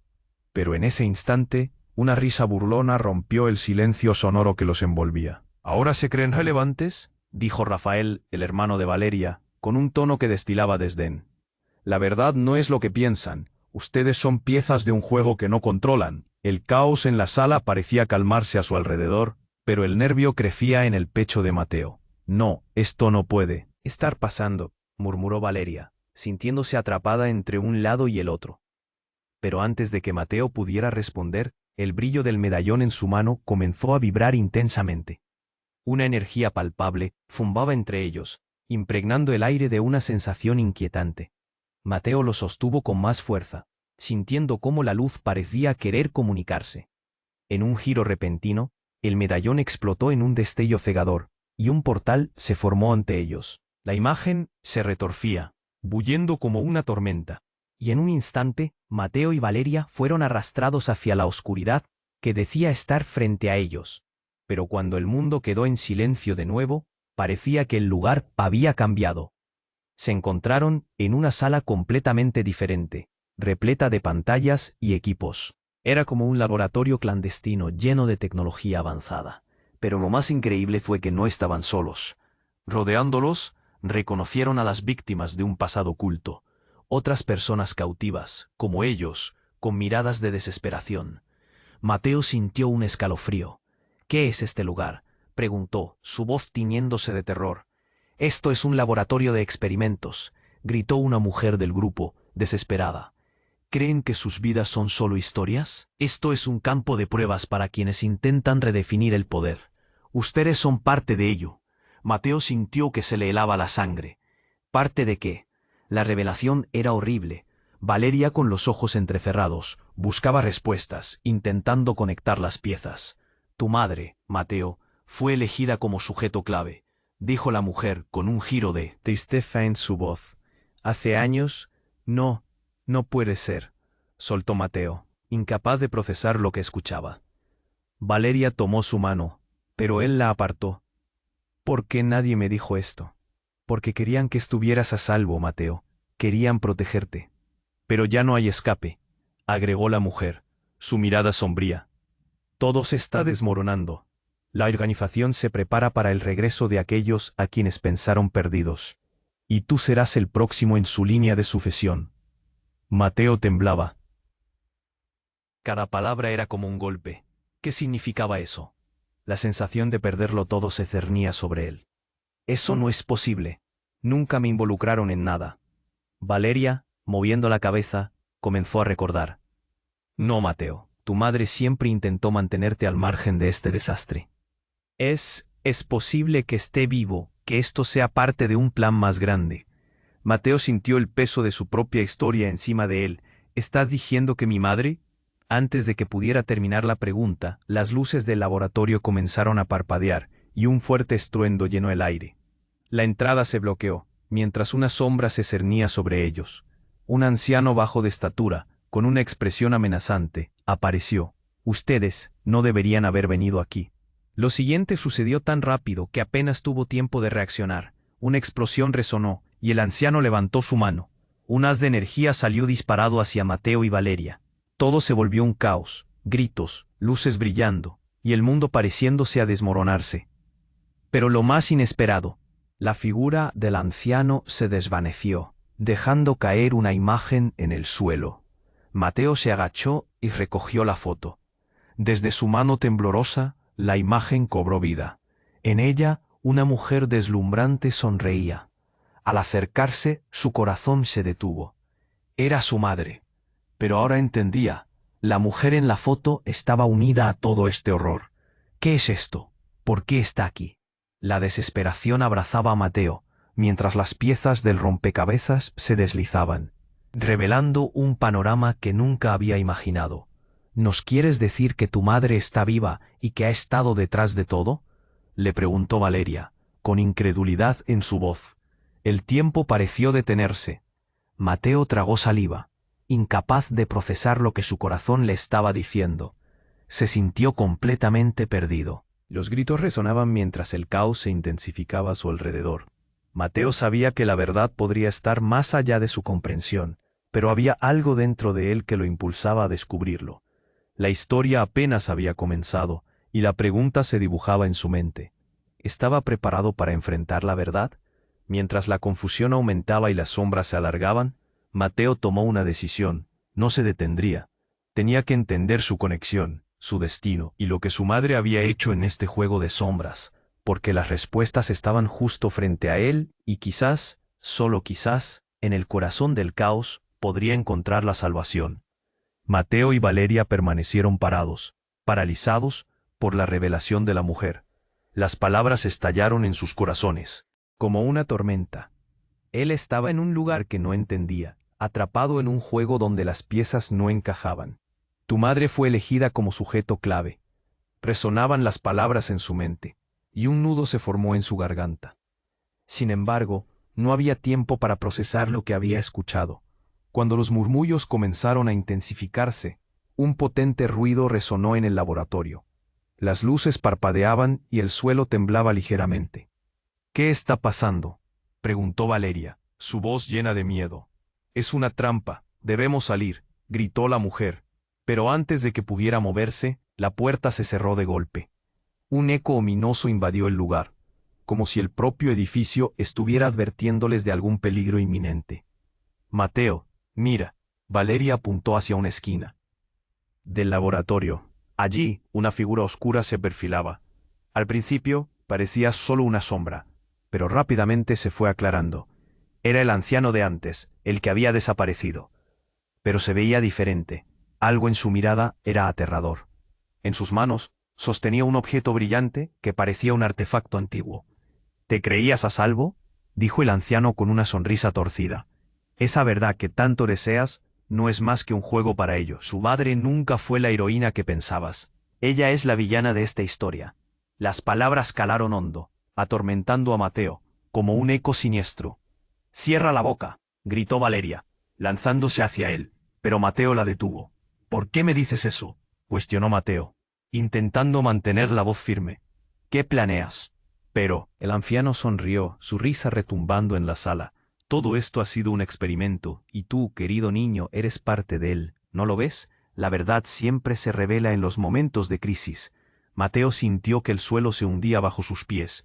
Pero en ese instante, Una risa burlona rompió el silencio sonoro que los envolvía. ¿Ahora se creen relevantes?, dijo Rafael, el hermano de Valeria, con un tono que destilaba desdén. La verdad no es lo que piensan. Ustedes son piezas de un juego que no controlan. El caos en la sala parecía calmarse a su alrededor, pero el nervio crecía en el pecho de Mateo. No, esto no puede estar pasando, murmuró Valeria, sintiéndose atrapada entre un lado y el otro. Pero antes de que Mateo pudiera responder, el brillo del medallón en su mano comenzó a vibrar intensamente. Una energía palpable zumbaba entre ellos, impregnando el aire de una sensación inquietante. Mateo lo sostuvo con más fuerza, sintiendo cómo la luz parecía querer comunicarse. En un giro repentino, el medallón explotó en un destello cegador, y un portal se formó ante ellos. La imagen se retorcía, bullendo como una tormenta, y en un instante, Mateo y Valeria fueron arrastrados hacia la oscuridad que decía estar frente a ellos. Pero cuando el mundo quedó en silencio de nuevo, parecía que el lugar había cambiado. Se encontraron en una sala completamente diferente, repleta de pantallas y equipos. Era como un laboratorio clandestino lleno de tecnología avanzada. Pero lo más increíble fue que no estaban solos. Rodeándolos, reconocieron a las víctimas de un pasado oculto, otras personas cautivas, como ellos, con miradas de desesperación. Mateo sintió un escalofrío. «¿Qué es este lugar?», preguntó, su voz tiñéndose de terror. «Esto es un laboratorio de experimentos», gritó una mujer del grupo, desesperada. «¿Creen que sus vidas son solo historias? Esto es un campo de pruebas para quienes intentan redefinir el poder. Ustedes son parte de ello». Mateo sintió que se le helaba la sangre. ¿Parte de qué? La revelación era horrible. Valeria, con los ojos entrecerrados, buscaba respuestas, intentando conectar las piezas. «Tu madre, Mateo, fue elegida como sujeto clave», dijo la mujer con un giro de tristeza en su voz. «Hace años, no puede ser», soltó Mateo, incapaz de procesar lo que escuchaba. Valeria tomó su mano, pero él la apartó. «¿Por qué nadie me dijo esto?» «Porque querían que estuvieras a salvo, Mateo. Querían protegerte». «Pero ya no hay escape», agregó la mujer, su mirada sombría. «Todo se está desmoronando. La organización se prepara para el regreso de aquellos a quienes pensaron perdidos. Y tú serás el próximo en su línea de sucesión». Mateo temblaba. Cada palabra era como un golpe. ¿Qué significaba eso? La sensación de perderlo todo se cernía sobre él. «Eso no es posible. Nunca me involucraron en nada». Valeria, moviendo la cabeza, comenzó a recordar. «No, Mateo, tu madre siempre intentó mantenerte al margen de este desastre. Es posible que esté vivo, que esto sea parte de un plan más grande». Mateo sintió el peso de su propia historia encima de él. «¿Estás diciendo que mi madre?» Antes de que pudiera terminar la pregunta, las luces del laboratorio comenzaron a parpadear, y un fuerte estruendo llenó el aire. La entrada se bloqueó, mientras una sombra se cernía sobre ellos. Un anciano bajo de estatura, con una expresión amenazante, apareció. «Ustedes no deberían haber venido aquí». Lo siguiente sucedió tan rápido que apenas tuvo tiempo de reaccionar. Una explosión resonó, y el anciano levantó su mano. Un haz de energía salió disparado hacia Mateo y Valeria. Todo se volvió un caos, gritos, luces brillando, y el mundo pareciéndose a desmoronarse. Pero lo más inesperado, la figura del anciano se desvaneció, dejando caer una imagen en el suelo. Mateo se agachó y recogió la foto. Desde su mano temblorosa, la imagen cobró vida. En ella, una mujer deslumbrante sonreía. Al acercarse, su corazón se detuvo. Era su madre. Pero ahora entendía. La mujer en la foto estaba unida a todo este horror. ¿Qué es esto? ¿Por qué está aquí? La desesperación abrazaba a Mateo, mientras las piezas del rompecabezas se deslizaban, revelando un panorama que nunca había imaginado. ¿Nos quieres decir que tu madre está viva y que ha estado detrás de todo?, le preguntó Valeria, con incredulidad en su voz. El tiempo pareció detenerse. Mateo tragó saliva, incapaz de procesar lo que su corazón le estaba diciendo. Se sintió completamente perdido. Los gritos resonaban mientras el caos se intensificaba a su alrededor. Mateo sabía que la verdad podría estar más allá de su comprensión, pero había algo dentro de él que lo impulsaba a descubrirlo. La historia apenas había comenzado, y la pregunta se dibujaba en su mente. ¿Estaba preparado para enfrentar la verdad? Mientras la confusión aumentaba y las sombras se alargaban, Mateo tomó una decisión. No se detendría. Tenía que entender su conexión, su destino y lo que su madre había hecho en este juego de sombras, porque las respuestas estaban justo frente a él y quizás, solo quizás, en el corazón del caos, podría encontrar la salvación. Mateo y Valeria permanecieron parados, paralizados por la revelación de la mujer. Las palabras estallaron en sus corazones, como una tormenta. Él estaba en un lugar que no entendía, atrapado en un juego donde las piezas no encajaban. Tu madre fue elegida como sujeto clave. Resonaban las palabras en su mente, y un nudo se formó en su garganta. Sin embargo, no había tiempo para procesar lo que había escuchado. Cuando los murmullos comenzaron a intensificarse, un potente ruido resonó en el laboratorio. Las luces parpadeaban y el suelo temblaba ligeramente. ¿Qué está pasando?, preguntó Valeria, su voz llena de miedo. Es una trampa, debemos salir, gritó la mujer. Pero antes de que pudiera moverse, la puerta se cerró de golpe. Un eco ominoso invadió el lugar, como si el propio edificio estuviera advirtiéndoles de algún peligro inminente. Mateo, mira, Valeria apuntó hacia una esquina del laboratorio. Allí, una figura oscura se perfilaba. Al principio, parecía solo una sombra, pero rápidamente se fue aclarando. Era el anciano de antes, el que había desaparecido. Pero se veía diferente. Algo en su mirada era aterrador. En sus manos, sostenía un objeto brillante que parecía un artefacto antiguo. ¿Te creías a salvo?, dijo el anciano con una sonrisa torcida. Esa verdad que tanto deseas no es más que un juego para ellos. Su madre nunca fue la heroína que pensabas. Ella es la villana de esta historia. Las palabras calaron hondo, atormentando a Mateo, como un eco siniestro. «Cierra la boca», gritó Valeria, lanzándose hacia él, pero Mateo la detuvo. «¿Por qué me dices eso?», cuestionó Mateo, intentando mantener la voz firme. «¿Qué planeas?». Pero el anciano sonrió, su risa retumbando en la sala. «Todo esto ha sido un experimento, y tú, querido niño, eres parte de él, ¿no lo ves? La verdad siempre se revela en los momentos de crisis». Mateo sintió que el suelo se hundía bajo sus pies.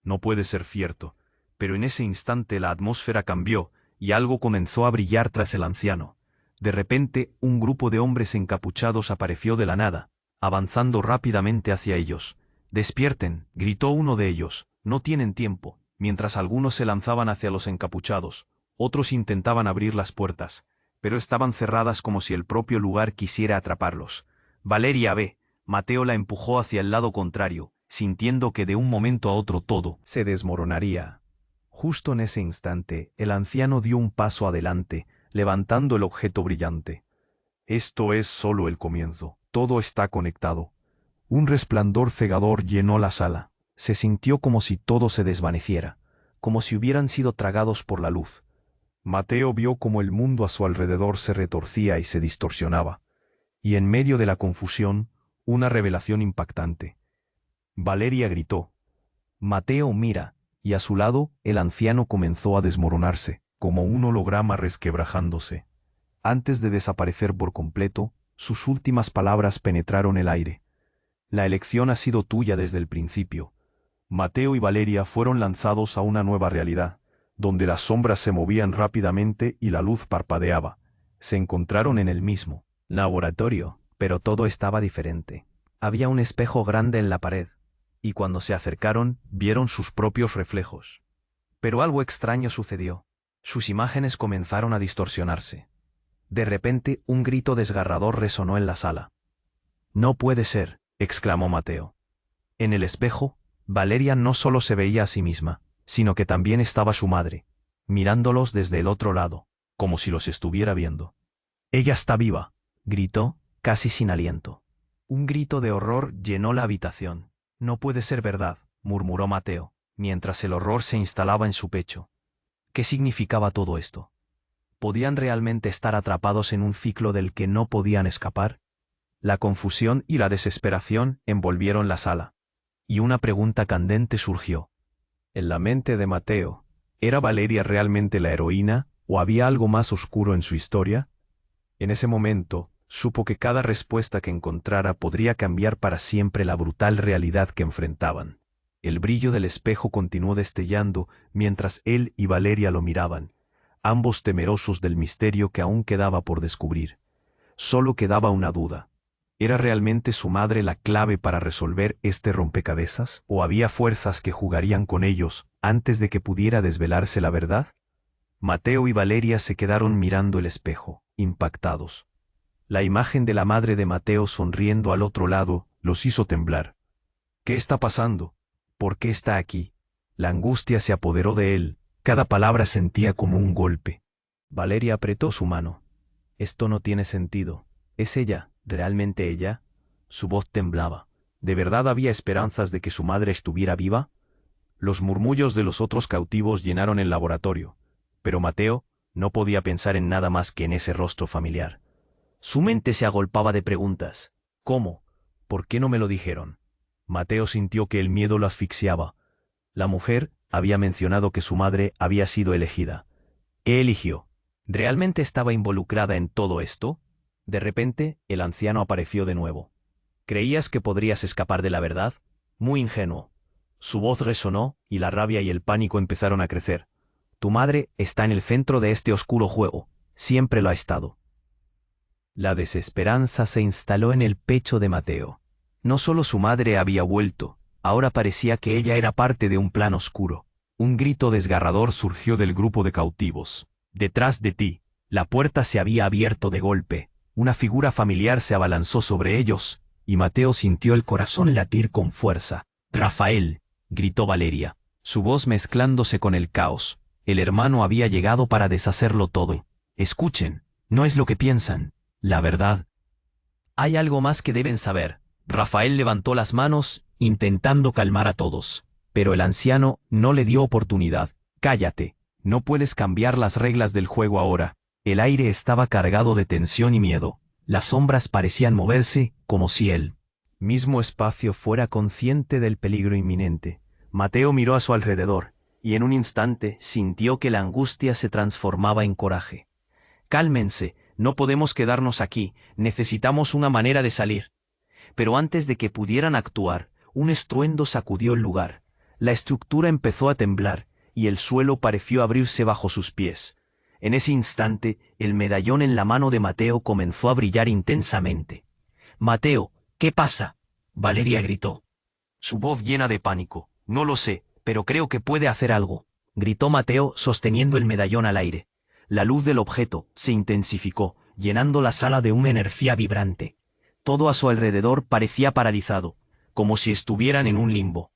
No puede ser cierto. Pero en ese instante la atmósfera cambió, y algo comenzó a brillar tras el anciano. De repente, un grupo de hombres encapuchados apareció de la nada, avanzando rápidamente hacia ellos. «Despierten», gritó uno de ellos, «no tienen tiempo». Mientras algunos se lanzaban hacia los encapuchados, otros intentaban abrir las puertas, pero estaban cerradas como si el propio lugar quisiera atraparlos. «Valeria, ve». Mateo la empujó hacia el lado contrario, sintiendo que de un momento a otro todo se desmoronaría. Justo en ese instante, el anciano dio un paso adelante, levantando el objeto brillante. «Esto es solo el comienzo. Todo está conectado». Un resplandor cegador llenó la sala. Se sintió como si todo se desvaneciera, como si hubieran sido tragados por la luz. Mateo vio como el mundo a su alrededor se retorcía y se distorsionaba. Y en medio de la confusión, una revelación impactante. Valeria gritó. «Mateo, mira», y a su lado, el anciano comenzó a desmoronarse, como un holograma resquebrajándose. Antes de desaparecer por completo, sus últimas palabras penetraron el aire. «La elección ha sido tuya desde el principio». Mateo y Valeria fueron lanzados a una nueva realidad, donde las sombras se movían rápidamente y la luz parpadeaba. Se encontraron en el mismo laboratorio, pero todo estaba diferente. Había un espejo grande en la pared, y cuando se acercaron, vieron sus propios reflejos. Pero algo extraño sucedió. Sus imágenes comenzaron a distorsionarse. De repente, un grito desgarrador resonó en la sala. «No puede ser», exclamó Mateo. En el espejo, Valeria no solo se veía a sí misma, sino que también estaba su madre, mirándolos desde el otro lado, como si los estuviera viendo. «Ella está viva», gritó, casi sin aliento. Un grito de horror llenó la habitación. «No puede ser verdad», murmuró Mateo, mientras el horror se instalaba en su pecho. ¿Qué significaba todo esto? ¿Podían realmente estar atrapados en un ciclo del que no podían escapar? La confusión y la desesperación envolvieron la sala. Y una pregunta candente surgió. En la mente de Mateo, ¿era Valeria realmente la heroína o había algo más oscuro en su historia? En ese momento, Supo que cada respuesta que encontrara podría cambiar para siempre la brutal realidad que enfrentaban. El brillo del espejo continuó destellando mientras él y Valeria lo miraban, ambos temerosos del misterio que aún quedaba por descubrir. Solo quedaba una duda. ¿Era realmente su madre la clave para resolver este rompecabezas? ¿O había fuerzas que jugarían con ellos antes de que pudiera desvelarse la verdad? Mateo y Valeria se quedaron mirando el espejo, impactados. La imagen de la madre de Mateo sonriendo al otro lado los hizo temblar. ¿Qué está pasando? ¿Por qué está aquí? La angustia se apoderó de él, cada palabra sentía como un golpe. Valeria apretó su mano. Esto no tiene sentido. ¿Es ella? ¿Realmente ella? Su voz temblaba. ¿De verdad había esperanzas de que su madre estuviera viva? Los murmullos de los otros cautivos llenaron el laboratorio, pero Mateo no podía pensar en nada más que en ese rostro familiar. Su mente se agolpaba de preguntas. ¿Cómo? ¿Por qué no me lo dijeron? Mateo sintió que el miedo lo asfixiaba. La mujer había mencionado que su madre había sido elegida. ¿Qué eligió? ¿Realmente estaba involucrada en todo esto? De repente, el anciano apareció de nuevo. ¿Creías que podrías escapar de la verdad? Muy ingenuo. Su voz resonó y la rabia y el pánico empezaron a crecer. Tu madre está en el centro de este oscuro juego. Siempre lo ha estado. La desesperanza se instaló en el pecho de Mateo. No solo su madre había vuelto, ahora parecía que ella era parte de un plan oscuro. Un grito desgarrador surgió del grupo de cautivos. Detrás de ti, la puerta se había abierto de golpe. Una figura familiar se abalanzó sobre ellos, y Mateo sintió el corazón latir con fuerza. «Rafael», gritó Valeria, su voz mezclándose con el caos. El hermano había llegado para deshacerlo todo. Escuchen, no es lo que piensan. La verdad. Hay algo más que deben saber. Rafael levantó las manos, intentando calmar a todos. Pero el anciano no le dio oportunidad. Cállate. No puedes cambiar las reglas del juego ahora. El aire estaba cargado de tensión y miedo. Las sombras parecían moverse, como si él mismo espacio fuera consciente del peligro inminente. Mateo miró a su alrededor, y en un instante sintió que la angustia se transformaba en coraje. Cálmense, no podemos quedarnos aquí, necesitamos una manera de salir. Pero antes de que pudieran actuar, un estruendo sacudió el lugar. La estructura empezó a temblar, y el suelo pareció abrirse bajo sus pies. En ese instante, el medallón en la mano de Mateo comenzó a brillar intensamente. «Mateo, ¿qué pasa?», Valeria gritó. Su voz llena de pánico. «No lo sé, pero creo que puede hacer algo», gritó Mateo sosteniendo el medallón al aire. La luz del objeto se intensificó, llenando la sala de una energía vibrante. Todo a su alrededor parecía paralizado, como si estuvieran en un limbo.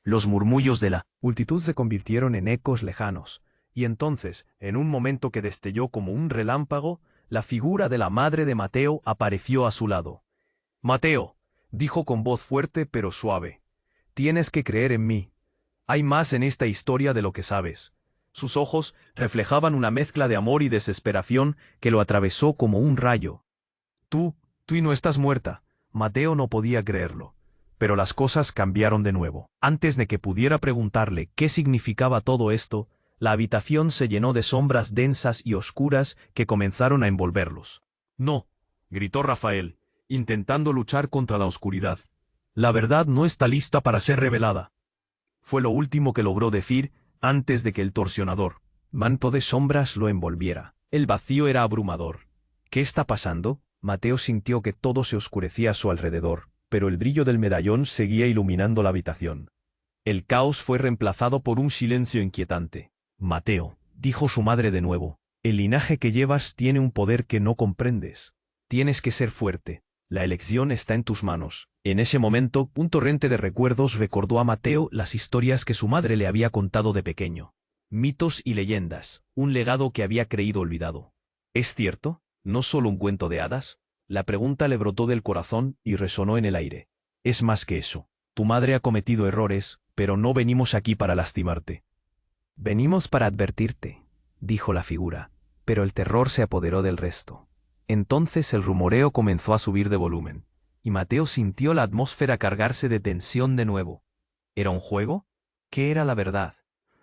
Los murmullos de la multitud se convirtieron en ecos lejanos, y entonces, en un momento que destelló como un relámpago, la figura de la madre de Mateo apareció a su lado. «Mateo», dijo con voz fuerte pero suave, «tienes que creer en mí. Hay más en esta historia de lo que sabes». Sus ojos reflejaban una mezcla de amor y desesperación que lo atravesó como un rayo. Tú no estás muerta». Mateo no podía creerlo. Pero las cosas cambiaron de nuevo. Antes de que pudiera preguntarle qué significaba todo esto, la habitación se llenó de sombras densas y oscuras que comenzaron a envolverlos. «No», gritó Rafael, intentando luchar contra la oscuridad. «La verdad no está lista para ser revelada». Fue lo último que logró decir antes de que el torsionador manto de sombras lo envolviera. El vacío era abrumador. ¿Qué está pasando? Mateo sintió que todo se oscurecía a su alrededor, pero el brillo del medallón seguía iluminando la habitación. El caos fue reemplazado por un silencio inquietante. «Mateo», dijo su madre de nuevo, «el linaje que llevas tiene un poder que no comprendes. Tienes que ser fuerte. La elección está en tus manos». En ese momento, un torrente de recuerdos recordó a Mateo las historias que su madre le había contado de pequeño. Mitos y leyendas, un legado que había creído olvidado. ¿Es cierto? ¿No solo un cuento de hadas? La pregunta le brotó del corazón y resonó en el aire. Es más que eso. Tu madre ha cometido errores, pero no venimos aquí para lastimarte. Venimos para advertirte, dijo la figura, pero el terror se apoderó del resto. Entonces el rumoreo comenzó a subir de volumen, y Mateo sintió la atmósfera cargarse de tensión de nuevo. ¿Era un juego? ¿Qué era la verdad?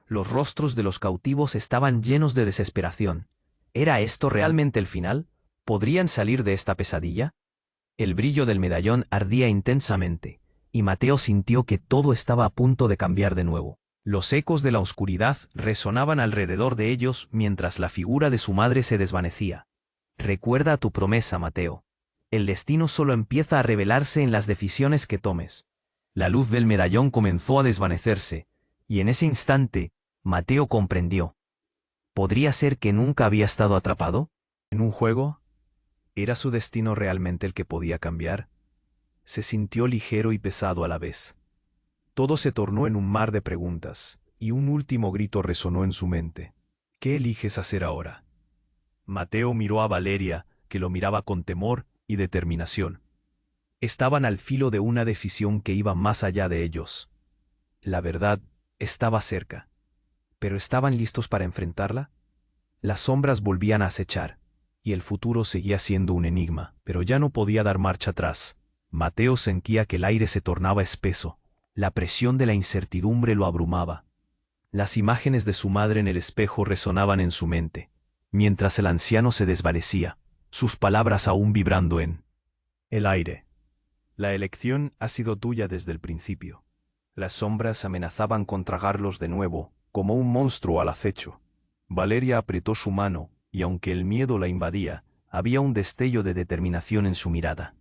Los rostros de los cautivos estaban llenos de desesperación. ¿Era esto realmente el final? ¿Podrían salir de esta pesadilla? El brillo del medallón ardía intensamente, y Mateo sintió que todo estaba a punto de cambiar de nuevo. Los ecos de la oscuridad resonaban alrededor de ellos mientras la figura de su madre se desvanecía. Recuerda tu promesa, Mateo. El destino solo empieza a revelarse en las decisiones que tomes. La luz del medallón comenzó a desvanecerse, y en ese instante, Mateo comprendió. ¿Podría ser que nunca había estado atrapado? ¿En un juego? ¿Era su destino realmente el que podía cambiar? Se sintió ligero y pesado a la vez. Todo se tornó en un mar de preguntas, y un último grito resonó en su mente. ¿Qué eliges hacer ahora? Mateo miró a Valeria, que lo miraba con temor y determinación. Estaban al filo de una decisión que iba más allá de ellos. La verdad estaba cerca. ¿Pero estaban listos para enfrentarla? Las sombras volvían a acechar, y el futuro seguía siendo un enigma, pero ya no podía dar marcha atrás. Mateo sentía que el aire se tornaba espeso. La presión de la incertidumbre lo abrumaba. Las imágenes de su madre en el espejo resonaban en su mente, mientras el anciano se desvanecía, sus palabras aún vibrando en el aire. La elección ha sido tuya desde el principio. Las sombras amenazaban con tragarlos de nuevo, como un monstruo al acecho. Valeria apretó su mano, y aunque el miedo la invadía, había un destello de determinación en su mirada.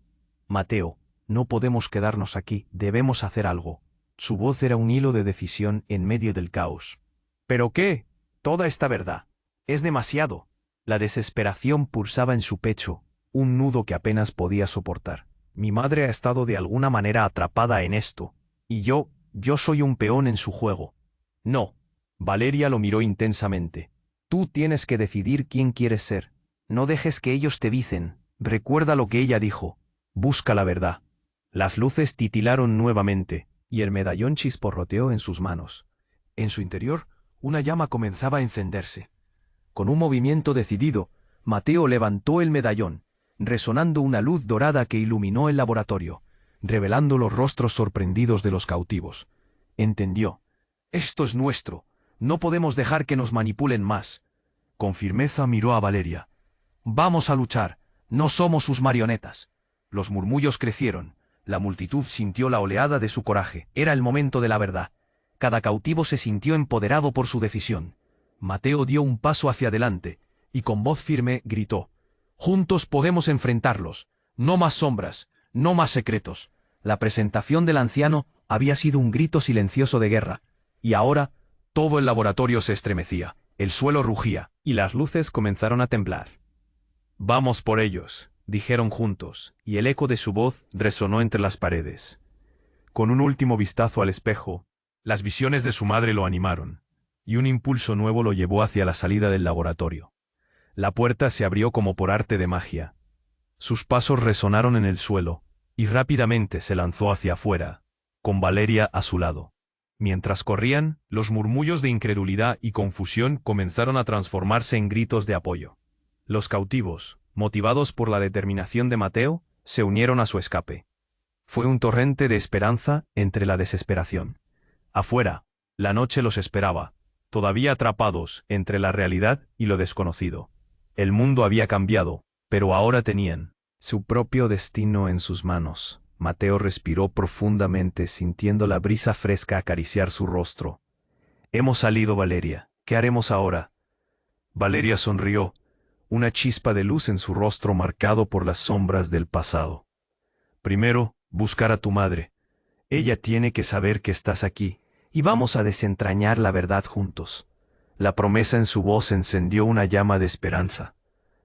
Mateo, no podemos quedarnos aquí, debemos hacer algo. Su voz era un hilo de decisión en medio del caos. ¿Pero qué? Toda esta verdad. Es demasiado. La desesperación pulsaba en su pecho, un nudo que apenas podía soportar. Mi madre ha estado de alguna manera atrapada en esto, y yo soy un peón en su juego. No. Valeria lo miró intensamente. Tú tienes que decidir quién quieres ser. No dejes que ellos te vicen. Recuerda lo que ella dijo. Busca la verdad. Las luces titilaron nuevamente, y el medallón chisporroteó en sus manos. En su interior, una llama comenzaba a encenderse. Con un movimiento decidido, Mateo levantó el medallón, resonando una luz dorada que iluminó el laboratorio, revelando los rostros sorprendidos de los cautivos. Entendió. Esto es nuestro. No podemos dejar que nos manipulen más. Con firmeza miró a Valeria. Vamos a luchar. No somos sus marionetas. Los murmullos crecieron. La multitud sintió la oleada de su coraje. Era el momento de la verdad. Cada cautivo se sintió empoderado por su decisión. Mateo dio un paso hacia adelante, y con voz firme gritó. Juntos podemos enfrentarlos. No más sombras, no más secretos. La presentación del anciano había sido un grito silencioso de guerra, y ahora todo el laboratorio se estremecía, el suelo rugía, y las luces comenzaron a temblar. Vamos por ellos, dijeron juntos, y el eco de su voz resonó entre las paredes. Con un último vistazo al espejo, las visiones de su madre lo animaron, y un impulso nuevo lo llevó hacia la salida del laboratorio. La puerta se abrió como por arte de magia. Sus pasos resonaron en el suelo, y rápidamente se lanzó hacia afuera, con Valeria a su lado. Mientras corrían, los murmullos de incredulidad y confusión comenzaron a transformarse en gritos de apoyo. Los cautivos, motivados por la determinación de Mateo, se unieron a su escape. Fue un torrente de esperanza entre la desesperación. Afuera, la noche los esperaba, todavía atrapados entre la realidad y lo desconocido. El mundo había cambiado, pero ahora tenían su propio destino en sus manos. Mateo respiró profundamente, sintiendo la brisa fresca acariciar su rostro. Hemos salido, Valeria. ¿Qué haremos ahora? Valeria sonrió, una chispa de luz en su rostro marcado por las sombras del pasado. Primero, buscar a tu madre. Ella tiene que saber que estás aquí, y vamos a desentrañar la verdad juntos. La promesa en su voz encendió una llama de esperanza.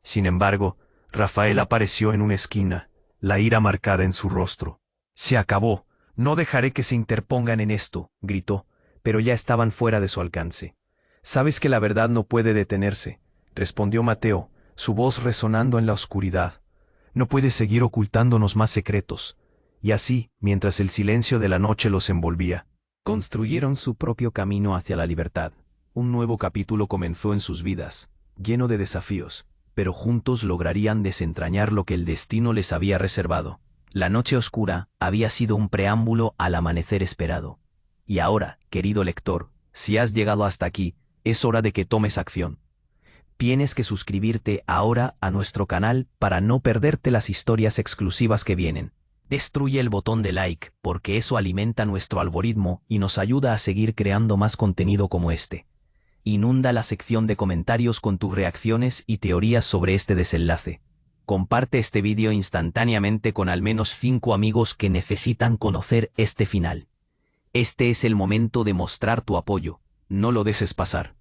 Sin embargo, Rafael apareció en una esquina, la ira marcada en su rostro. Se acabó. No dejaré que se interpongan en esto, gritó, pero ya estaban fuera de su alcance. Sabes que la verdad no puede detenerse, respondió Mateo, su voz resonando en la oscuridad. No puedes seguir ocultándonos más secretos. Y así, mientras el silencio de la noche los envolvía, construyeron su propio camino hacia la libertad. Un nuevo capítulo comenzó en sus vidas, lleno de desafíos, pero juntos lograrían desentrañar lo que el destino les había reservado. La noche oscura había sido un preámbulo al amanecer esperado. Y ahora, querido lector, si has llegado hasta aquí, es hora de que tomes acción. Tienes que suscribirte ahora a nuestro canal para no perderte las historias exclusivas que vienen. Destruye el botón de like, porque eso alimenta nuestro algoritmo y nos ayuda a seguir creando más contenido como este. Inunda la sección de comentarios con tus reacciones y teorías sobre este desenlace. Comparte este vídeo instantáneamente con al menos 5 amigos que necesitan conocer este final. Este es el momento de mostrar tu apoyo. No lo dejes pasar.